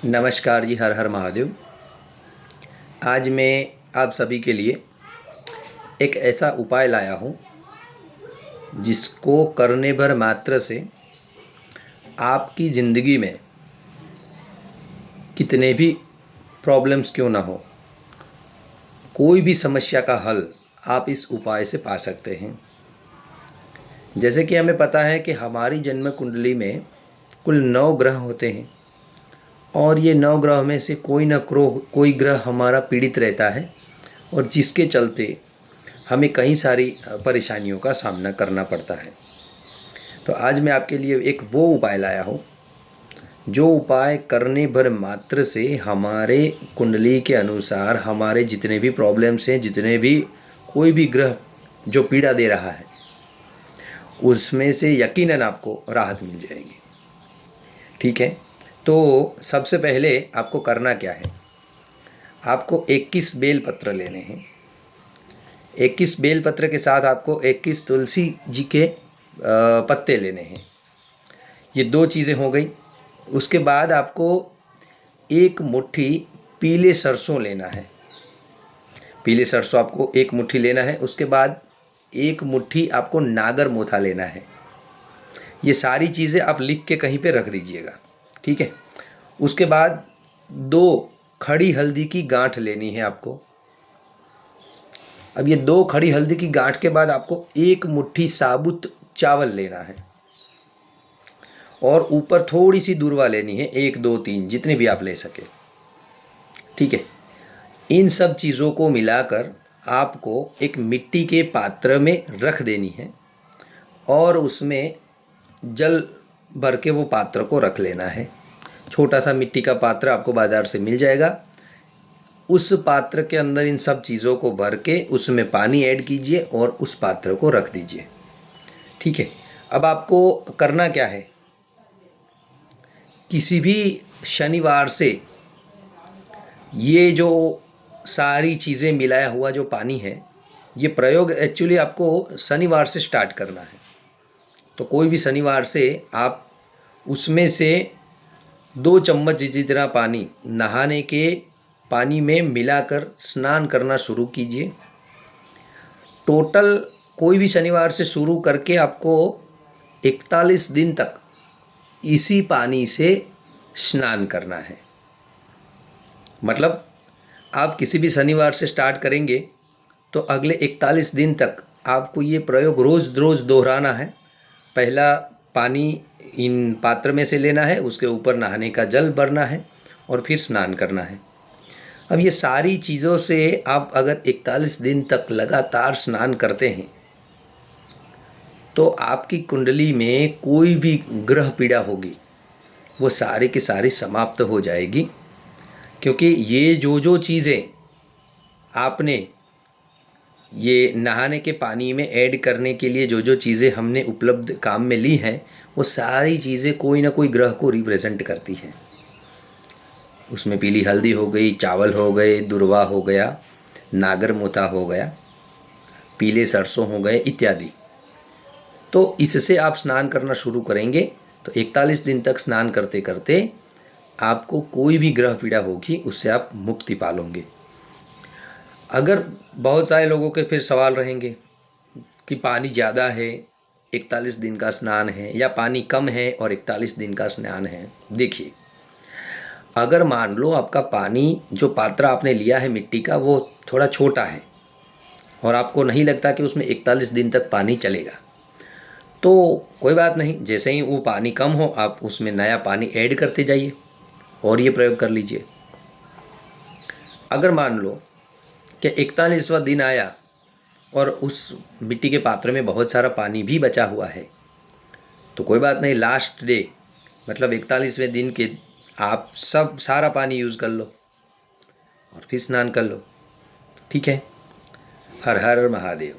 नमस्कार जी, हर हर महादेव। आज मैं आप सभी के लिए एक ऐसा उपाय लाया हूँ जिसको करने भर मात्र से आपकी ज़िंदगी में कितने भी प्रॉब्लम्स क्यों ना हो, कोई भी समस्या का हल आप इस उपाय से पा सकते हैं। जैसे कि हमें पता है कि हमारी जन्म कुंडली में कुल 9 ग्रह होते हैं और ये 9 ग्रह में से कोई ग्रह हमारा पीड़ित रहता है और जिसके चलते हमें कई सारी परेशानियों का सामना करना पड़ता है। तो आज मैं आपके लिए एक वो उपाय लाया हूँ जो उपाय करने भर मात्र से हमारे कुंडली के अनुसार हमारे जितने भी प्रॉब्लम्स हैं, जितने भी कोई भी ग्रह जो पीड़ा दे रहा है, उसमें से यकीनन आपको राहत मिल जाएगी। ठीक है, तो सबसे पहले आपको करना क्या है, आपको 21 बेलपत्र लेने हैं। 21 बेलपत्र के साथ आपको 21 तुलसी जी के पत्ते लेने हैं। ये 2 चीज़ें हो गई। उसके बाद आपको एक मुट्ठी पीले सरसों लेना है। पीले सरसों आपको एक मुट्ठी लेना है। उसके बाद एक मुट्ठी आपको नागर मोथा लेना है। ये सारी चीज़ें आप लिख के कहीं पे रख दीजिएगा, ठीक है। उसके बाद 2 खड़ी हल्दी की गांठ लेनी है आपको। अब ये 2 खड़ी हल्दी की गांठ के बाद आपको एक मुट्ठी साबुत चावल लेना है और ऊपर थोड़ी सी दूर्वा लेनी है, 1 2 3 जितनी भी आप ले सके, ठीक है। इन सब चीज़ों को मिलाकर आपको एक मिट्टी के पात्र में रख देनी है और उसमें जल भर के वो पात्र को रख लेना है। छोटा सा मिट्टी का पात्र आपको बाज़ार से मिल जाएगा। उस पात्र के अंदर इन सब चीज़ों को भर के उसमें पानी ऐड कीजिए और उस पात्र को रख दीजिए, ठीक है। अब आपको करना क्या है, किसी भी शनिवार से ये जो सारी चीज़ें मिलाया हुआ जो पानी है, ये प्रयोग एक्चुअली आपको शनिवार से स्टार्ट करना है। तो कोई भी शनिवार से आप उसमें से 2 चम्मच जितना पानी नहाने के पानी में मिलाकर स्नान करना शुरू कीजिए। टोटल कोई भी शनिवार से शुरू करके आपको 41 दिन तक इसी पानी से स्नान करना है। मतलब आप किसी भी शनिवार से स्टार्ट करेंगे तो अगले 41 दिन तक आपको ये प्रयोग रोज़ रोज़ दोहराना है। पहला पानी इन पात्र में से लेना है, उसके ऊपर नहाने का जल भरना है और फिर स्नान करना है। अब ये सारी चीज़ों से आप अगर 41 दिन तक लगातार स्नान करते हैं तो आपकी कुंडली में कोई भी ग्रह पीड़ा होगी वो सारी की सारी समाप्त हो जाएगी। क्योंकि ये जो चीज़ें आपने ये नहाने के पानी में ऐड करने के लिए जो चीज़ें हमने उपलब्ध काम में ली हैं, वो सारी चीज़ें कोई ना कोई ग्रह को रिप्रेजेंट करती हैं। उसमें पीली हल्दी हो गई, चावल हो गए, दुर्वा हो गया, नागर मोथा हो गया, पीले सरसों हो गए इत्यादि। तो इससे आप स्नान करना शुरू करेंगे तो 41 दिन तक स्नान करते करते आपको कोई भी ग्रह पीड़ा होगी उससे आप मुक्ति पालोगे। अगर बहुत सारे लोगों के फिर सवाल रहेंगे कि पानी ज़्यादा है, 41 दिन का स्नान है, या पानी कम है और 41 दिन का स्नान है। देखिए, अगर मान लो आपका पानी जो पात्र आपने लिया है मिट्टी का वो थोड़ा छोटा है और आपको नहीं लगता कि उसमें 41 दिन तक पानी चलेगा, तो कोई बात नहीं, जैसे ही वो पानी कम हो आप उसमें नया पानी ऐड करते जाइए और ये प्रयोग कर लीजिए। अगर मान लो कि 41वां दिन आया और उस मिट्टी के पात्र में बहुत सारा पानी भी बचा हुआ है, तो कोई बात नहीं, लास्ट डे मतलब 41वें दिन के आप सब सारा पानी यूज़ कर लो और फिर स्नान कर लो, ठीक है। हर हर महादेव।